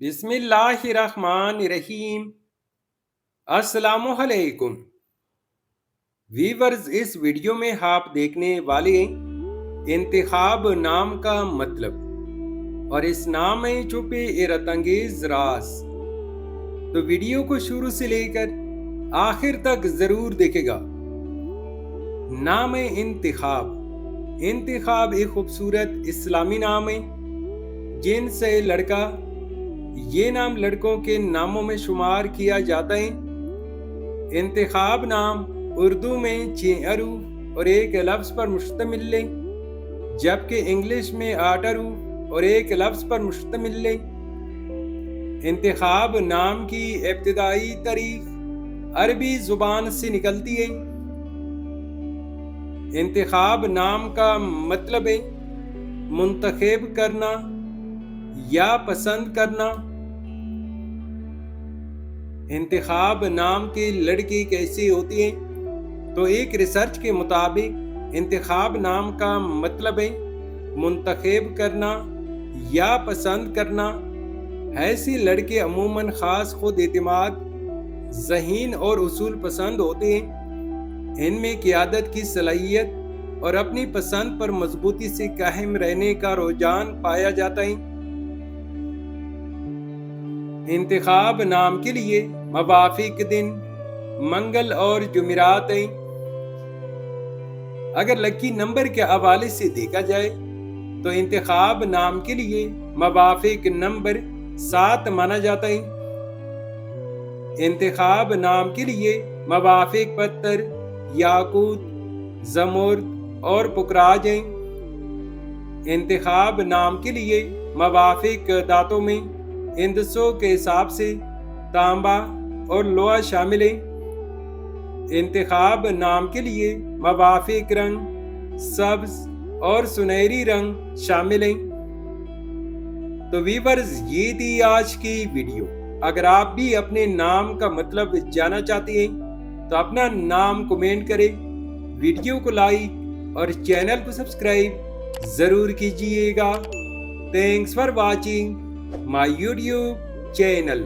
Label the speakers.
Speaker 1: बिस्मिल्लाहिर्रहमानिर्रहीम। अस्सलामुअलैकुम वीवर्स, इस वीडियो में आप देखने वाले इंतखाब नाम का मतलब और इस नाम में छुपे हैरतअंगेज राज। तो वीडियो को शुरू से लेकर आखिर तक जरूर देखेगा। नाम इंतखाब। इंतखाब एक खूबसूरत इस्लामी नाम है जिनसे लड़का, ये नाम लड़कों के नामों में शुमार किया जाता है। इंतखाब नाम उर्दू में 6 हरूफ और एक लफ्ज पर मुश्तमिल है, जबकि इंग्लिश में 8 हरूफ और एक लफ्ज पर मुश्तमिल है। इंतखाब नाम की इब्तिदाई तारीख अरबी जुबान से निकलती है। इंतखाब नाम का मतलब है मुंतखब करना या पसंद करना। इंतखाब नाम के लड़के कैसे होते हैं? तो एक रिसर्च के मुताबिक इंतखाब नाम का मतलब है मुंतखब करना या पसंद करना। ऐसे लड़के अमूमन खास खुद एतमाद, ज़हीन और उसूल पसंद होते हैं। इनमें क़ियादत की सलाहियत और अपनी पसंद पर मजबूती से कायम रहने का रुझान पाया जाता है। इंतखाब नाम के लिए मवाफिक दिन मंगल और जुमेरात हैं। अगर लकी नंबर के हवाले से देखा जाए तो इंतखाब नाम के लिए मवाफिक नंबर 7 माना जाता है। इंतखाब नाम के लिए मवाफिक पत्थर याकूत, ज़मुर्द और पुकराज हैं। इंतखाब नाम के लिए मवाफिक दातों में इंदसों के हिसाब से तांबा और लोहा शामिल है। इंतखाब नाम के लिए मवाफिक रंग सब्ज और सुनहरी रंग शामिल हैं। तो वीवर्स, ये थी आज की वीडियो। अगर आप भी अपने नाम का मतलब जानना चाहते हैं तो अपना नाम कमेंट करें, वीडियो को लाइक और चैनल को सब्सक्राइब जरूर कीजिएगा। Thanks for watching my YouTube channel.